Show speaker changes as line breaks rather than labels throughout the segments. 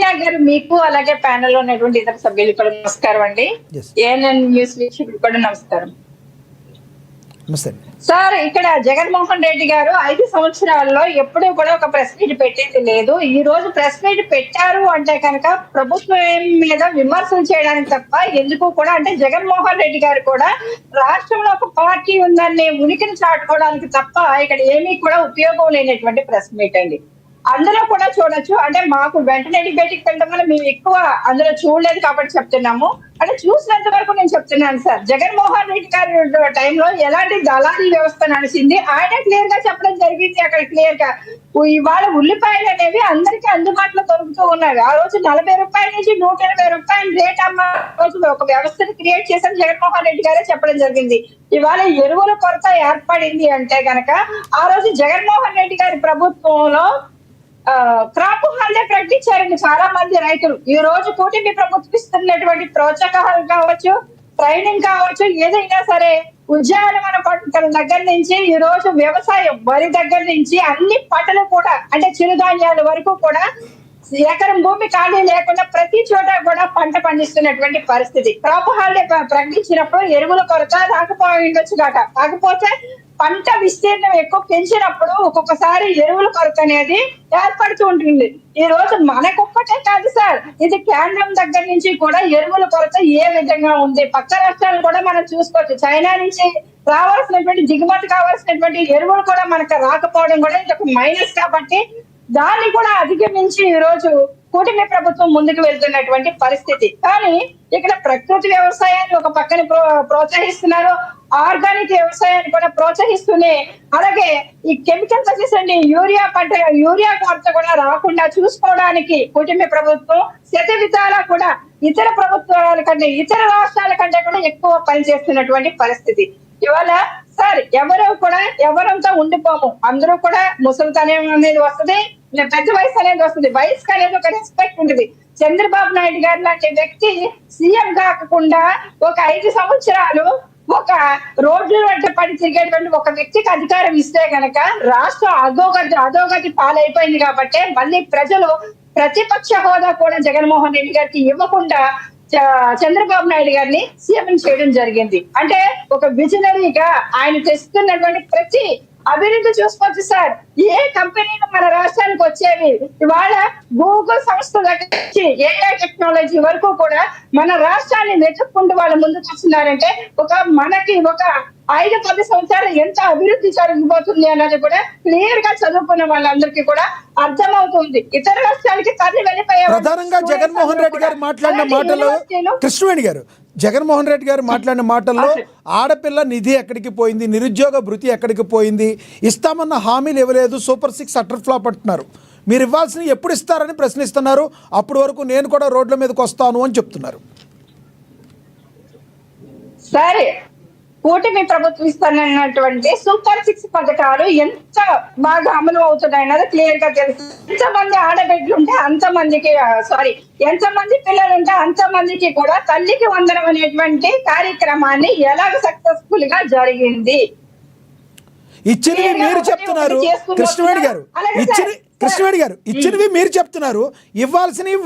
వైశాఖ్ గారు, మీకు అలాగే ప్యానెల్ లో ఉన్నటువంటి ఇతర సభ్యులు కూడా నమస్కారం అండి. ఏఎన్ఎన్ న్యూస్ వీక్షకులు కూడా నమస్కారం. సార్, ఇక్కడ జగన్మోహన్ రెడ్డి గారు 5 సంవత్సరాల్లో ఎప్పుడూ కూడా ఒక ప్రెస్ మీట్ పెట్టేది లేదు. ఈ రోజు ప్రెస్ మీట్ పెట్టారు అంటే కనుక ప్రభుత్వం మీద విమర్శలు చేయడానికి తప్ప ఎందుకు కూడా, అంటే జగన్మోహన్ రెడ్డి గారు కూడా రాష్ట్రంలో ఒక పార్టీ ఉందనే ఉనికిని చాటుకోవడానికి తప్ప ఇక్కడ ఏమీ కూడా ఉపయోగం లేనటువంటి ప్రెస్ మీట్ అండి. అందులో కూడా చూడొచ్చు, అంటే మాకు వెంటనే డిబేట్కి వెళ్ళడం వల్ల మేము ఎక్కువ అందులో చూడలేదు కాబట్టి చెప్తున్నాము. అంటే చూసినంత వరకు నేను చెప్తున్నాను సార్, జగన్మోహన్ రెడ్డి గారి టైంలో ఎలాంటి దళారీ వ్యవస్థ నడిచింది ఆయన క్లియర్ గా చెప్పడం జరిగింది. అక్కడ క్లియర్ గా ఇవాళ ఉల్లిపాయలు అనేవి అందరికీ అందుబాటులో దొరుకుతూ ఉన్నాయి. ఆ రోజు 40 రూపాయల నుంచి 120 రూపాయల రేట్ అమ్మ రోజు ఒక వ్యవస్థను క్రియేట్ చేసిన జగన్మోహన్ రెడ్డి గారే చెప్పడం జరిగింది. ఇవాళ ఎరువుల కొరత ఏర్పడింది అంటే గనక ఆ రోజు జగన్మోహన్ రెడ్డి గారి ప్రభుత్వంలో క్రాప్ హాలిడే ప్రకటించారండి చాలా మంది రైతులు. ఈ రోజు కూటమి ప్రభుత్వం ఇస్తున్నటువంటి ప్రోత్సాహాలు కావచ్చు, ట్రైనింగ్ కావచ్చు, ఏదైనా సరే ఉద్యానవన పంటల దగ్గర నుంచి ఈ రోజు వ్యవసాయం వరి దగ్గర నుంచి అన్ని పంటలు కూడా, అంటే చిరుధాన్యాల వరకు కూడా ఎకరం భూమి ఖాళీ లేకుండా ప్రతి చోట కూడా పంట పండిస్తున్నటువంటి పరిస్థితి. క్రాప్ హాలిడే ప్రకటించినప్పుడు ఎరువుల కొరత రాకపోయిండొచ్చు కాక, కాకపోతే పంట విస్తీర్ణం ఎక్కువ పెంచినప్పుడు ఒక్కొక్కసారి ఎరువుల కొరత అనేది ఏర్పడుతూ ఉంటుంది. ఈ రోజు మనకొక్కటే కాదు సార్, ఇది కేంద్రం దగ్గర నుంచి కూడా ఎరువుల కొరత ఏ విధంగా ఉంది. పక్క రాష్ట్రాలు కూడా మనం చూసుకోవచ్చు. చైనా నుంచి రావాల్సినటువంటి దిగుమతి కావాల్సినటువంటి ఎరువులు కూడా మనకు రాకపోవడం కూడా ఇది ఒక మైనస్. కాబట్టి దాన్ని కూడా అధిగమించి ఈ రోజు కూటమి ప్రభుత్వం ముందుకు వెళ్తున్నటువంటి పరిస్థితి. కానీ ఇక్కడ ప్రకృతి వ్యవసాయాన్ని ఒక పక్కన ప్రోత్సహిస్తున్నారు, ఆర్గానిక్ వ్యవసాయాన్ని కూడా ప్రోత్సహిస్తూనే, అలాగే ఈ కెమికల్స్ వచ్చేసండి యూరియా కొరత కూడా రాకుండా చూసుకోవడానికి కూటమి ప్రభుత్వం శత విధాలా కూడా ఇతర ప్రభుత్వాల కంటే, ఇతర రాష్ట్రాల కంటే కూడా ఎక్కువ పనిచేస్తున్నటువంటి పరిస్థితి. ఇవాళ సార్ ఎవరంతా ఉండిపోము, అందరూ కూడా ముసలితనం అనేది వస్తుంది, పెద్ద వయసు అనేది వస్తుంది. వయసుకి అనేది ఒక రెస్పెక్ట్ ఉంటుంది. చంద్రబాబు నాయుడు గారు లాంటి వ్యక్తి సీఎం కాకుండా ఒక 5 సంవత్సరాలు ఒక రోడ్ల వెంట పడి తిరిగేటువంటి ఒక వ్యక్తికి అధికారం ఇస్తే గనక రాష్ట్రం అధోగతి పాలైపోయింది. కాబట్టి మళ్ళీ ప్రజలు ప్రతిపక్ష హోదా కూడా జగన్మోహన్ రెడ్డి గారికి ఇవ్వకుండా చంద్రబాబు నాయుడు గారిని సీఎం చేయడం జరిగింది. అంటే ఒక విజనరీగా ఆయన తెస్తున్నటువంటి ప్రతి అభివృద్ధి చూసుకోవచ్చు సార్. ఏ కంపెనీలు మన రాష్ట్రానికి వచ్చేవి ఇవాళ గూగుల్ సంస్థ దగ్గర నుంచి ఏఐ టెక్నాలజీ వరకు కూడా మన రాష్ట్రాన్ని వెతుక్కుంటూ వాళ్ళ ముందుకు వస్తున్నారంటే మనకి ఒక 5-10 సంవత్సరాలు ఎంత అభివృద్ధి జరిగిపోతుంది అన్నది కూడా క్లియర్ గా చదువుకున్న వాళ్ళందరికీ కూడా అర్థమవుతుంది. ఇతర రాష్ట్రాలకి తరలి వెళ్ళిపోయారు.
ప్రధానంగా జగన్మోహన్ రెడ్డి గారు మాట్లాడిన మాటల్లో, కృష్ణవేణి గారు జగన్మోహన్ రెడ్డి గారు మాట్లాడిన మాటల్లో ఆడపిల్ల నిధి ఎక్కడికి పోయింది, నిరుద్యోగ భృతి ఎక్కడికి పోయింది, ఇస్తామన్న హామీలు ఇవ్వలేదు, సూపర్ 6 అటర్ ఫ్లాప్ అంటున్నారు. మీరు ఇవ్వాల్సినవి ఎప్పుడు ఇస్తారని ప్రశ్నిస్తున్నారు. అప్పటి వరకు నేను కూడా రోడ్ల మీదకి వస్తాను అని చెప్తున్నారు.
సరే, కూటమి ప్రభుత్వం ఇస్తున్నటువంటి సూపర్ 6 పథకాలు ఎంత బాగా అమలు అవుతున్నాయన్నది క్లియర్ గా తెలుసు. ఎంతమంది ఆడబిడ్డలు ఉంటే అంతమందికి, ఎంతమంది పిల్లలు ఉంటే అంతమందికి కూడా తల్లికి వందనం అనేటువంటి కార్యక్రమాన్ని ఎలాగ సక్సెస్ఫుల్ గా జరిగింది.
ఇచ్చినవి మీరు చెప్తున్నారు కృష్ణవేణి గారు, ఇచ్చినవి మీరు చెప్తున్నారు, ఇవ్వాల్సినవి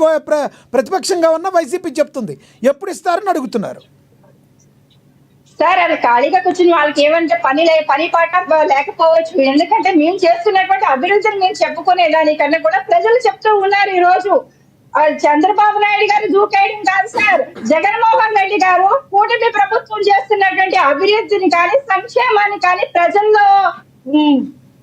ప్రతిపక్షంగా ఉన్న వైసీపీ చెప్తుంది. ఎప్పుడు ఇస్తారని అడుగుతున్నారు.
సార్, అది ఖాళీగా కూర్చుని వాళ్ళకి ఏమంటే పని పాట లేకపోవచ్చు. ఎందుకంటే మేము చేస్తున్నటువంటి అభివృద్ధిని మేము చెప్పుకునే దానికన్నా కూడా ప్రజలు చెప్తూ ఉన్నారు. ఈ రోజు చంద్రబాబు నాయుడు గారు దూకేయడం కాదు సార్, జగన్మోహన్ రెడ్డి గారు కూటమి ప్రభుత్వం చేస్తున్నటువంటి అభివృద్ధిని కానీ సంక్షేమాన్ని కానీ ప్రజల్లో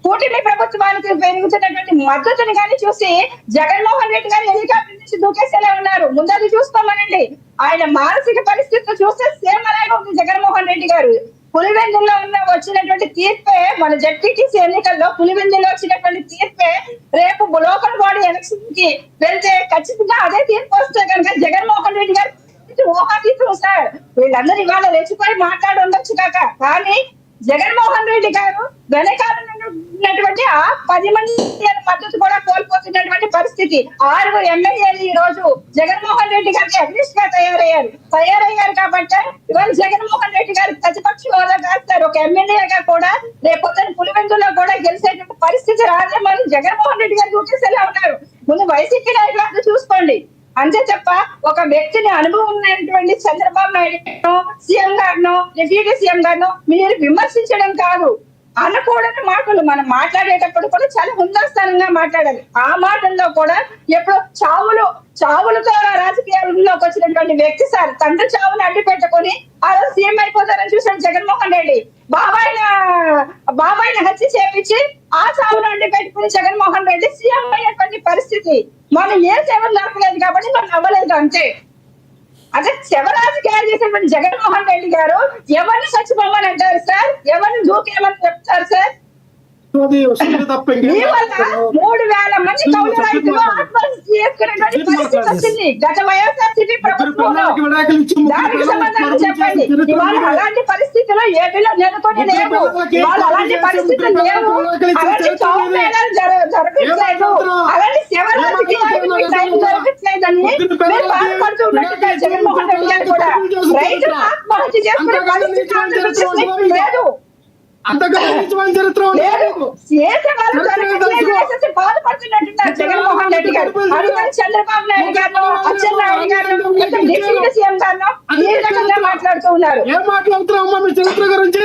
కూటమి ప్రభుత్వానికి పెరుగుతున్నటువంటి మద్దతుని కానీ చూసి జగన్మోహన్ రెడ్డి గారు హెలికాప్టర్ నుంచి దూకేసేలా ఉన్నారు. ముందది చూస్తామనండి. ఆయన మానసిక పరిస్థితులు చూస్తే సేమ్ అలాగే ఉంది జగన్మోహన్ రెడ్డి గారు. పులివెందుల్లో వచ్చినటువంటి తీర్పే, మన జడ్పీటీసీ ఎన్నికల్లో పులివెందుల్లో వచ్చినటువంటి తీర్పే రేపు లోకల్ బాడీ ఎలక్షన్ కి వెళ్తే ఖచ్చితంగా అదే తీర్పు వస్తే కనుక జగన్మోహన్ రెడ్డి గారు ఊహాతీతులు సార్. వీళ్ళందరూ ఇవాళ రెచ్చిపోయి మాట్లాడి ఉండొచ్చు కాక, కానీ జగన్మోహన్ రెడ్డి గారు వెనకాలన్నటువంటి ఆ 10 మంది మద్దతు కూడా కోల్పోతున్నటువంటి పరిస్థితి. 6 ఎమ్మెల్యేలు ఈ రోజు జగన్మోహన్ రెడ్డి గారికి అగ్నిస్ట్ గా తయారయ్యారు కాబట్టి ఇవాళ జగన్మోహన్ రెడ్డి గారు ప్రతిపక్ష హోదా కాస్తారు. ఒక ఎమ్మెల్యేగా కూడా రేపొద్దున పులివెందులో కూడా గెలిచేటువంటి పరిస్థితి రాదేమని జగన్మోహన్ రెడ్డి గారు చూసేలా ఉన్నారు. ముందు వైసీపీ నాయకులు చూసుకోండి. అంతే తప్ప ఒక వ్యక్తిని అనుభవం ఉన్నటువంటి చంద్రబాబు నాయుడు సీఎం గారినో డిప్యూటీ సీఎం గారినో మీరు విమర్శించడం కాదు. అనకూడని మాటలు మనం మాట్లాడేటప్పుడు కూడా చాలా హుందాస్థానంగా మాట్లాడాలి. ఆ మాటల్లో కూడా ఎప్పుడు చావులతో రాజకీయాల్లోకి వచ్చినటువంటి వ్యక్తి సార్ తండ్రి చావును అడ్డు పెట్టుకొని ఆ రోజు సీఎం అయిపోతారని చూసాడు జగన్మోహన్ రెడ్డి. బాబాయిని హత్య చేపించి ఆ చావును అడ్డు పెట్టుకుని జగన్మోహన్ రెడ్డి సీఎం అయ్యేటువంటి పరిస్థితి. మనం ఏ సేవలు దొరకలేదు కాబట్టి మనం అవ్వలేదు అంతే. అదే శివరాజకీయాలు చేసినటువంటి జగన్మోహన్ రెడ్డి గారు ఎవరిని చచ్చిపోమని అంటారు సార్? ఎవరిని దూకేమని చెప్తారు సార్? మీ వల్ల 3,000 మంది కౌలు రైతులు ఆత్మహత్య చేసుకునేటువంటి పరిస్థితి వచ్చింది గత వైఎస్ఆర్సీపీ ప్రభుత్వంలో. దానికి సమాధానం చెప్పండి. ఇవాళ అలాంటి పరిస్థితుల్లో ఏపీలో నెలకొని లేవు. ఇవాళ అలాంటి పరిస్థితులు లేవు. అలాంటి చౌక మేళాలు జరగట్లేదు. అలాంటి శివరాజకీయాలు టైం జరగట్లేదని మీరు బాధపడుతూ ఉన్నట్టుగా జగన్మోహన్ రెడ్డి గారు కూడా రైతులు ఆత్మహత్య చేసుకునే పరిస్థితి ఆంధ్రప్రదేశ్లో లేదు. బాధపడుతున్నట్టున్నారు జగన్మోహన్ రెడ్డి గారు. అందుకని చంద్రబాబు నాయుడు గారు అచ్చెన్నాయుడు గారు డిప్యూటీ సీఎం గారు ఈ రకంగా మాట్లాడుతూ ఉన్నారు.
ఏం మాట్లాడుతున్నావు మీ చరిత్ర గురించి?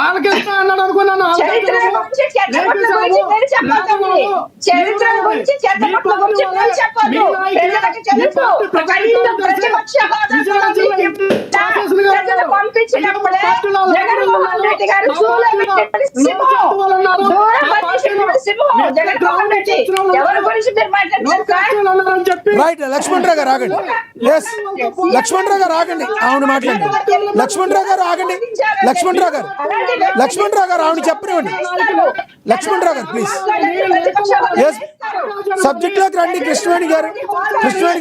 ఆలకిస్తా అన్నాడు అనుకున్నాను.
చరిత్ర గురించి చర్చపట్ల గురించి నేను చెప్పొద్దండి. చరిత్ర గురించి చర్చపట్ల గురించి నేను చెప్పొద్దు. ప్రజలకు తెలుసు. కనీసం ప్రతిపక్ష ప్రజలు పంపించినప్పుడే జగన్మోహన్ రెడ్డి గారు జగన్మోహన్ రెడ్డి ఎవరి గురించి మీరు మాట్లాడుతున్నారు?
రైట్ లక్ష్మణరావు గారు ఆగండి. ఎస్ లక్ష్మణరావు గారు ఆగండి. అవును మాట్లాడండి. లక్ష్మణరావు గారు ఆగండి. లక్ష్మణరావు గారు ఆవిడ చెప్పనివ్వండి. లక్ష్మణరావు గారు ప్లీజ్. ఎస్ సబ్జెక్ట్ లోకి రండి. కృష్ణవేణి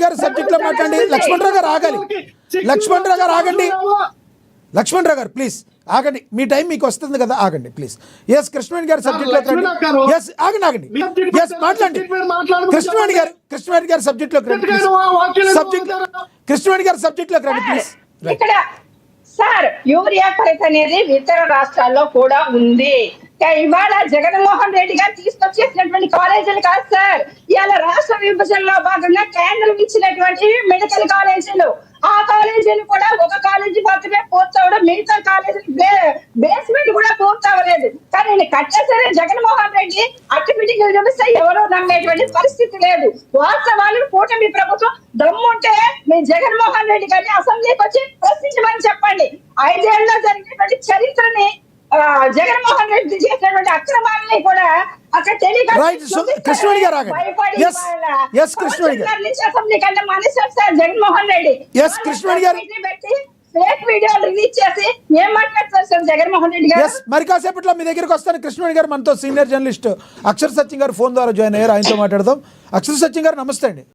గారు సబ్జెక్ట్ లో మాట్లాడండి. లక్ష్మణరావు గారు ఆగాలి. లక్ష్మణరావు గారు ఆగండి. లక్ష్మణరావు గారు ప్లీజ్ ఆగండి. మీ టైం మీకు వస్తుంది కదా, ఆగండి ప్లీజ్. ఎస్ కృష్ణవేణి గారు సబ్జెక్ట్ లోకి రండి. ఎస్ ఆగండి. ఎస్ మాట్లాడండి. కృష్ణవేణి గారు సబ్జెక్ట్ లోకి రండి. కృష్ణవేణి గారు సబ్జెక్ట్ లోకి రండి ప్లీజ్.
ఇక్కడ సార్ యూరియా కొరత అనేది ఇతర రాష్ట్రాల్లో కూడా ఉంది. ఇవాళ జగన్మోహన్ రెడ్డి గారు తీసుకొచ్చేసినటువంటి కాలేజీలు కాదు సార్. ఇవాళ రాష్ట్ర విభజనలో భాగంగా కేంద్రం ఇచ్చినటువంటి మెడికల్ కాలేజీలు, ఆ కాలేజీలు కూడా ఒక కాలేజీ మాత్రమే పూర్తవడం, మిగతా కాలేజీ బేస్మెంట్ కూడా పూర్తవలేదు. కానీ నేను కట్టేసరే జగన్మోహన్ రెడ్డి అట్టిమిటికి చూపిస్తే ఎవరో నమ్మేటువంటి పరిస్థితి లేదు. వాస్తవాలు కూటమి ప్రభుత్వం దమ్ముంటే మీ జగన్మోహన్ రెడ్డి గారిని అసెంబ్లీకి వచ్చి ప్రశ్నించమని చెప్పండి. 5 ఏళ్లలో జరిగినటువంటి చరిత్రని జగన్మోహన్ రెడ్డి చేసినటువంటి అక్రమాలని కూడా అక్కడ
కృష్ణవేణి గారు ఆగండి. ఎస్ కృష్ణవేణి గారు
మానేశారు సార్ జగన్మోహన్ రెడ్డి.
ఎస్ కృష్ణవేణి గారు
ఫేక్ వీడియోలు రిలీజ్ చేసి ఏం మాట్లాడుతున్నారు సార్ జగన్మోహన్ రెడ్డి గారు?
మరి కాసేపట్లో మీ దగ్గరికి వస్తాను. కృష్ణవేణి గారు మనతో సీనియర్ జర్నలిస్ట్ అక్షర్ సత్యం గారు ఫోన్ ద్వారా జాయిన్ అయ్యారు. ఆయనతో మాట్లాడదాం. అక్షర్ సత్యం గారు నమస్తే అండి.